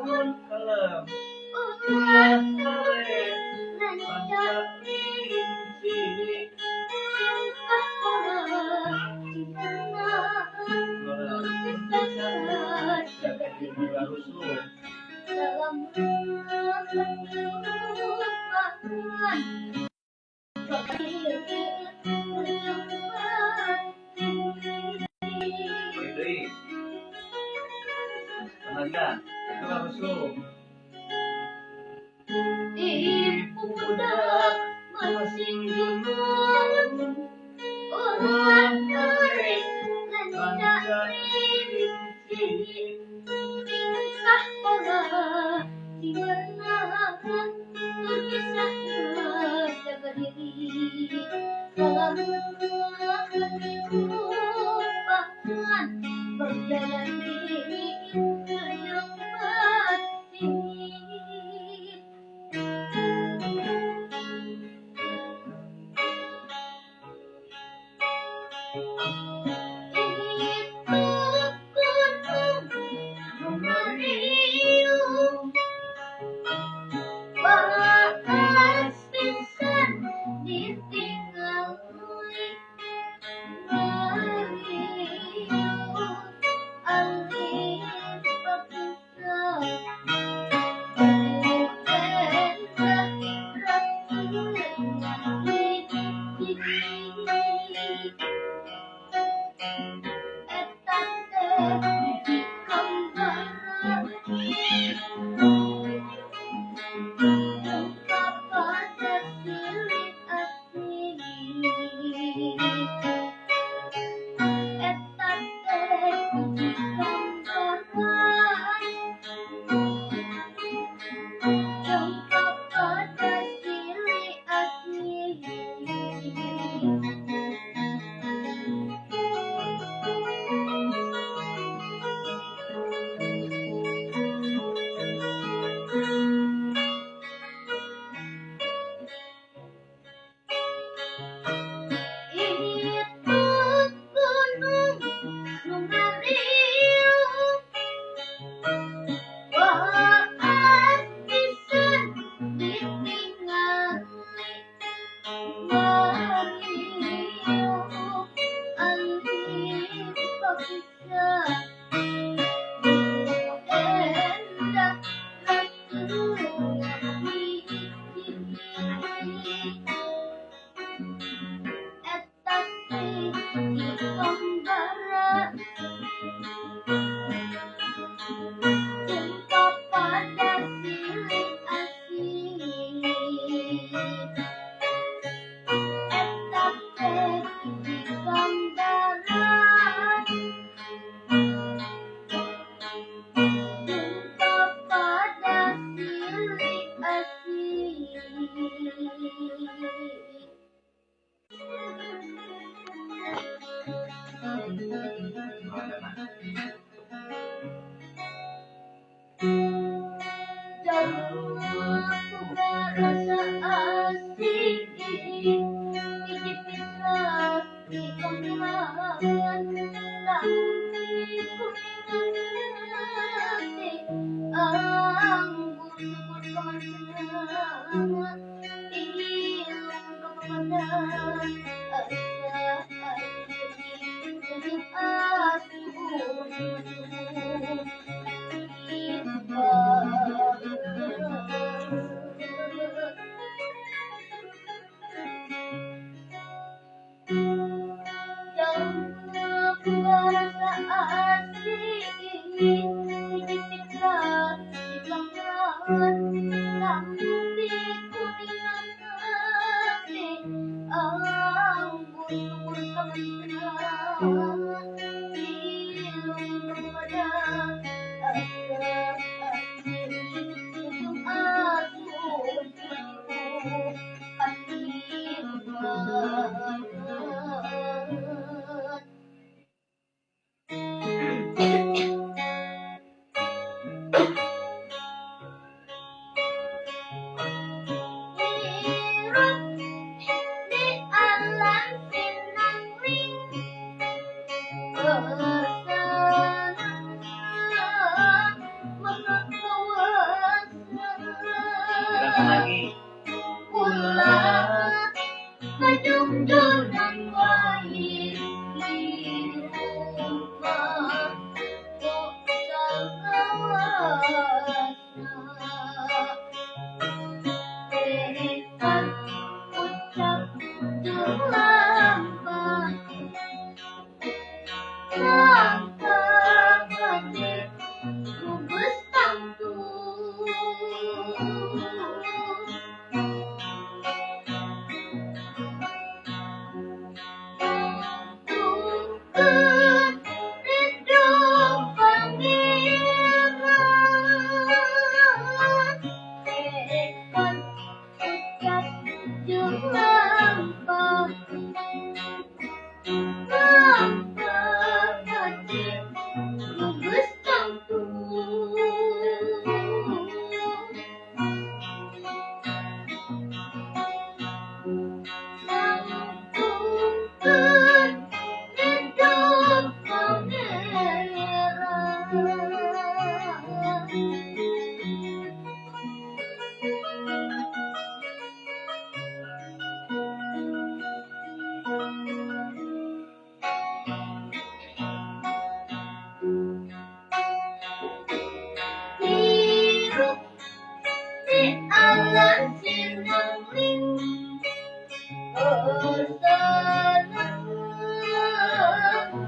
kalem tenaga itu harus lu di pudak masing gunung ulang kering lancar rinci tingkah pola diwarnakan terpisah jaga diri selamat melupakan berjalan diri sejauh pasti. Rasa asik icip-icip di kemilangan anggur kemenangan ilmu kepada asa asik asuh lagi. Ulah kajungdul ng wahid rumah kok sa kawasan ucap lambat sampai lubus tangtu Hiruk di alam sinangling Sanang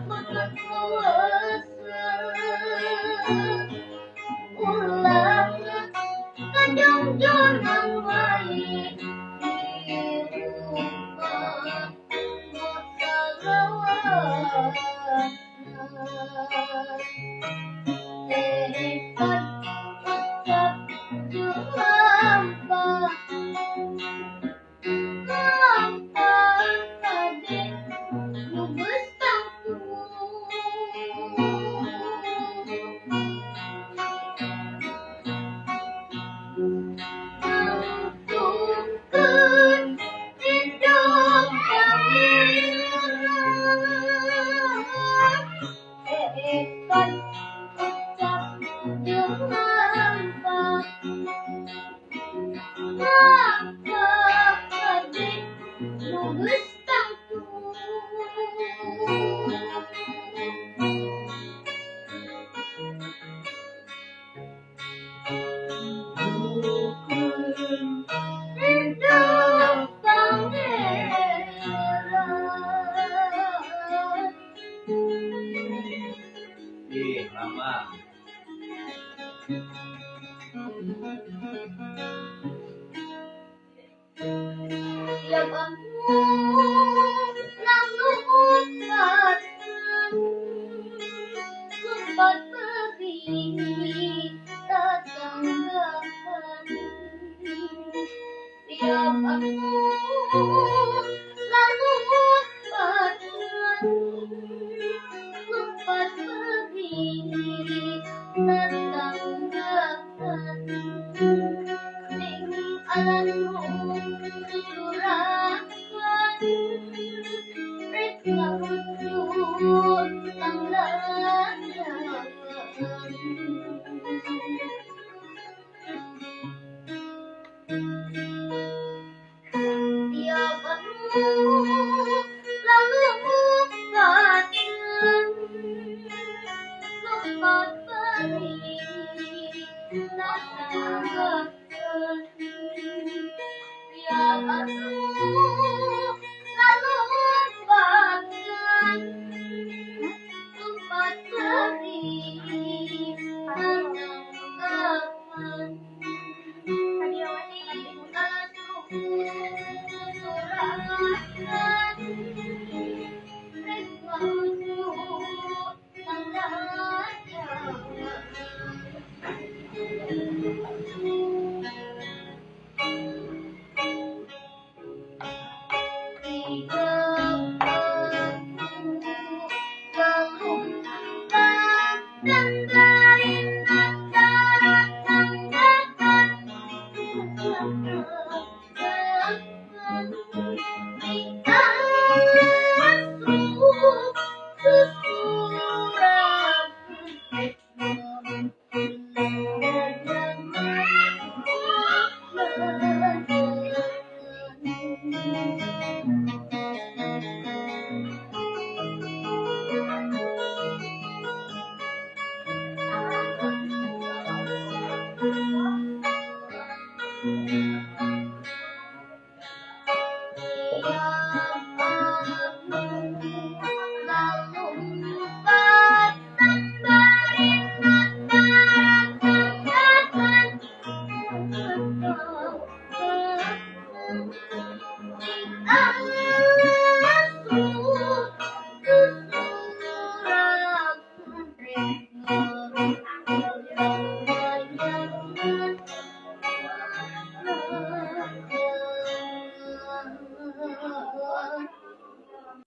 magkakawasan Ulang kadungdol ng wahid di rumah mo sa kawasan Lekat ucap lambat tadi lubus tangtu Tangtukan hidup pangeran Lekat ucap lambat tadi lubus tangtu hidup pangeran Ih, lama. Yang aku lalu sempat beri tetanggaan Tiap aku lalu sempat beri tetanggaan Sing alanmu curahkan Rek ngabut ang lanyakan Tiap aku lalu bukan sempat beri tatangkan Tiap aku